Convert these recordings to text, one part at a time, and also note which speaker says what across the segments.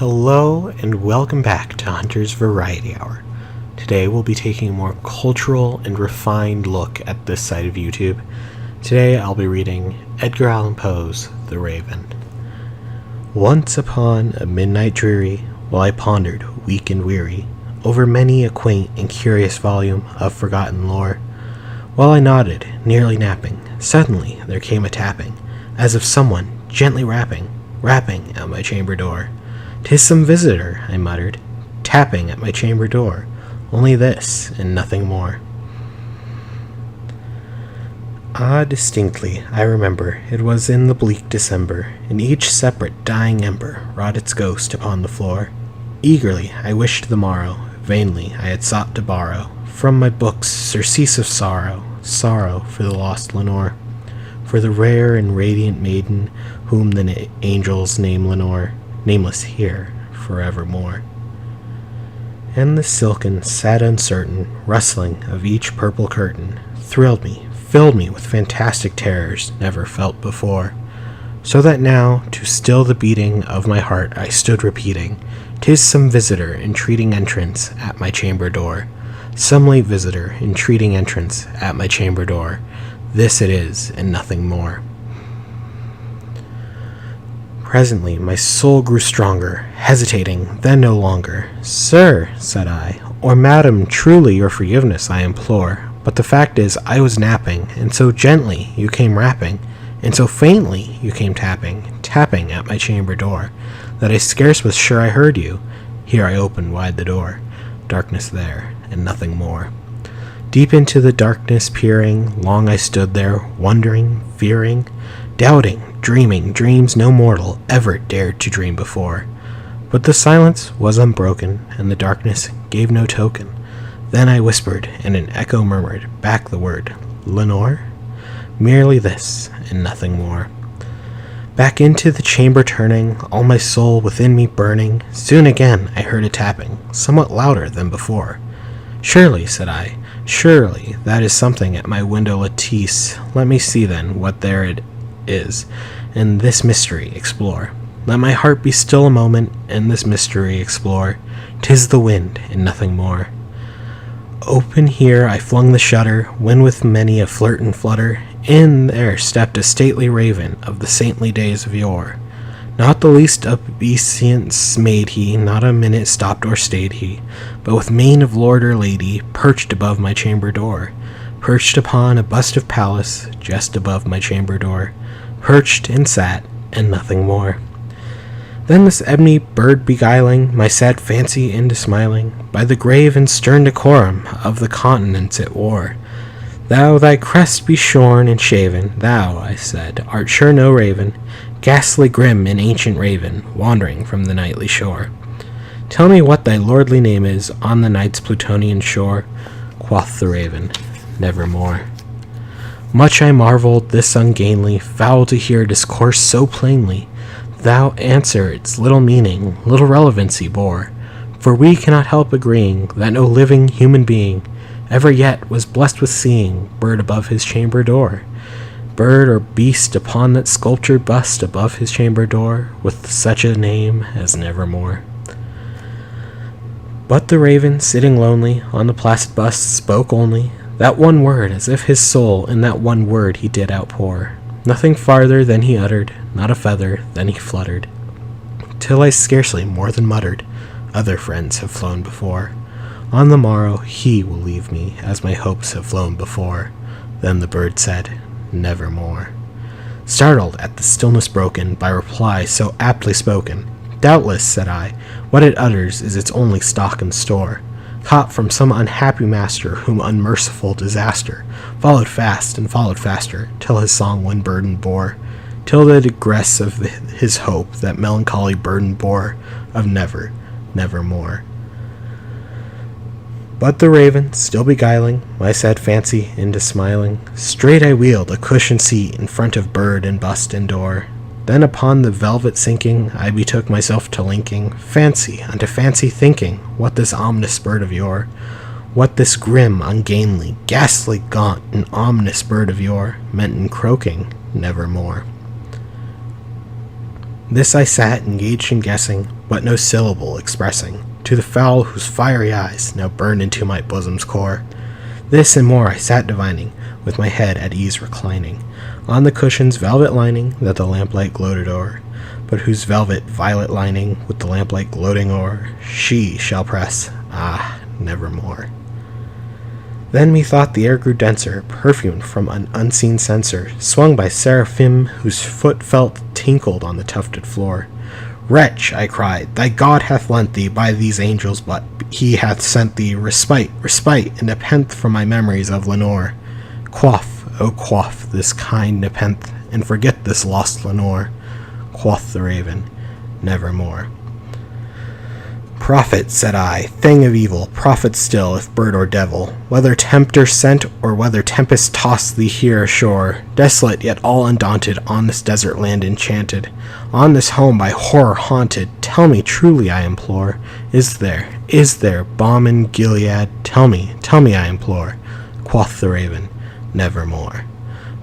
Speaker 1: Hello and welcome back to Hunter's Variety Hour. Today we'll be taking a more cultural and refined look at this side of YouTube. Today I'll be reading Edgar Allen Poe's The Raven. Once upon a midnight dreary, while I pondered, weak and weary, over many a quaint and curious volume of forgotten lore, while I nodded, nearly napping, suddenly there came a tapping, as of someone gently rapping at my chamber door. "'Tis some visitor," I muttered, tapping at my chamber door, only this and nothing more. Distinctly, I remember, it was in the bleak December, and each separate dying ember wrought its ghost upon the floor. Eagerly I wished the morrow, vainly I had sought to borrow from my books surcease of sorrow for the lost Lenore, for the rare and radiant maiden whom the angels name Lenore, nameless here forevermore. And the silken, sad, uncertain rustling of each purple curtain thrilled me, filled me with fantastic terrors never felt before, so that now, to still the beating of my heart, I stood repeating, "'Tis some visitor entreating entrance at my chamber door, some late visitor entreating entrance at my chamber door. This it is, and nothing more." Presently my soul grew stronger, hesitating, then no longer. "Sir," said I, "or madam, truly your forgiveness I implore, but the fact is I was napping, and so gently you came rapping, and so faintly you came tapping at my chamber door, that I scarce was sure I heard you." Here I opened wide the door. Darkness there, and nothing more. Deep into the darkness peering, long I stood there, wondering, fearing, doubting, dreaming dreams no mortal ever dared to dream before. But the silence was unbroken, and the darkness gave no token. Then I whispered, and an echo murmured back the word, "Lenore?" Merely this, and nothing more. Back into the chamber turning, all my soul within me burning, soon again I heard a tapping, somewhat louder than before. "Surely," said I, "surely that is something at my window lattice. Let me see then what there it is, and this mystery explore. Let my heart be still a moment, and this mystery explore. 'Tis the wind, and nothing more." Open here I flung the shutter, when with many a flirt and flutter, in there stepped a stately raven of the saintly days of yore. Not the least obeisance made he, not a minute stopped or stayed he, but with mane of lord or lady, perched above my chamber door, perched upon a bust of Pallas, just above my chamber door, perched and sat, and nothing more. Then this ebony bird beguiling my sad fancy into smiling, by the grave and stern decorum of the countenance it wore. "Thou thy crest be shorn and shaven, thou," I said, "art sure no raven, ghastly grim and ancient raven, wandering from the nightly shore. Tell me what thy lordly name is on the night's Plutonian shore." Quoth the raven, "Nevermore." Much I marveled this ungainly fowl to hear discourse so plainly. Thou answer its little meaning, little relevancy bore, for we cannot help agreeing that no living human being ever yet was blessed with seeing bird above his chamber door, bird or beast upon that sculptured bust above his chamber door, with such a name as Nevermore. But the raven, sitting lonely on the placid bust, spoke only that one word, as if his soul in that one word he did outpour. Nothing farther than he uttered, not a feather than he fluttered, till I scarcely more than muttered, "Other friends have flown before. On the morrow he will leave me, as my hopes have flown before." Then the bird said, "Nevermore." Startled at the stillness broken by reply so aptly spoken, "Doubtless," said I, "what it utters is its only stock and store, caught from some unhappy master whom unmerciful disaster followed fast and followed faster, till his song one burden bore, till the digress of his hope that melancholy burden bore of never, nevermore." But the raven, still beguiling my sad fancy into smiling, straight I wheeled a cushioned seat in front of bird and bust and door. Then upon the velvet sinking, I betook myself to linking fancy unto fancy, thinking what this ominous bird of yore, what this grim, ungainly, ghastly, gaunt, and ominous bird of yore meant in croaking Nevermore. This I sat engaged in guessing, but no syllable expressing, to the fowl whose fiery eyes now burned into my bosom's core. This and more I sat divining, with my head at ease reclining, on the cushion's velvet lining that the lamplight gloated o'er, but whose velvet violet lining with the lamplight gloating o'er, she shall press, nevermore. Then methought the air grew denser, perfumed from an unseen censer, swung by seraphim whose foot felt tinkled on the tufted floor. Wretch, I cried, thy God hath lent thee by these angels, but he hath sent thee respite, and nepenthe from my memories of Lenore. Quaff, O quaff, this kind nepenthe, and forget this lost Lenore. Quoth the raven, nevermore. Prophet, said I, thing of evil, prophet still, if bird or devil, whether tempter sent or whether tempest tossed thee here ashore, desolate yet all undaunted, on this desert land enchanted, on this home by horror haunted, tell me truly, I implore, is there, balm in Gilead? Tell me, I implore. Quoth the raven, nevermore.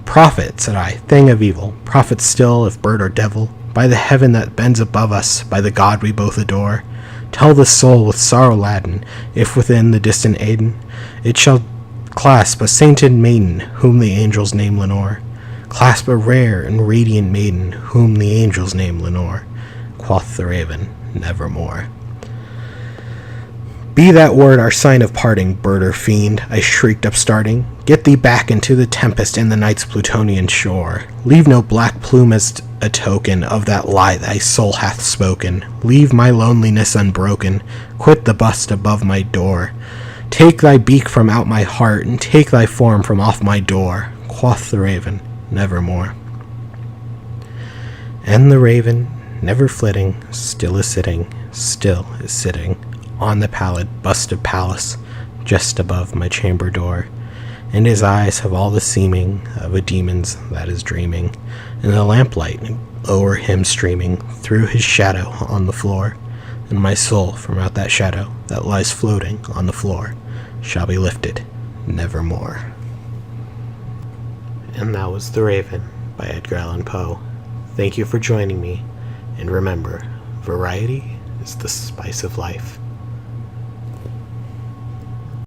Speaker 1: Prophet, said I, thing of evil, prophet still, if bird or devil, by the heaven that bends above us, by the God we both adore, tell the soul with sorrow laden, if within the distant Aden, it shall clasp a sainted maiden, whom the angels name Lenore. Clasp a rare and radiant maiden, whom the angels name Lenore. Quoth the raven, nevermore. Be that word our sign of parting, bird or fiend, I shrieked upstarting. Get thee back into the tempest and the night's Plutonian shore. Leave no black plume as a token of that lie thy soul hath spoken. Leave my loneliness unbroken. Quit the bust above my door. Take thy beak from out my heart, and take thy form from off my door. Quoth the raven, nevermore. And the raven, never flitting, still is sitting, on the pallid bust of Pallas, just above my chamber door, and his eyes have all the seeming of a demon's that is dreaming, and the lamplight o'er him streaming through his shadow on the floor, and my soul from out that shadow that lies floating on the floor shall be lifted nevermore. And that was The Raven by Edgar Allan Poe. Thank you for joining me, and remember, variety is the spice of life.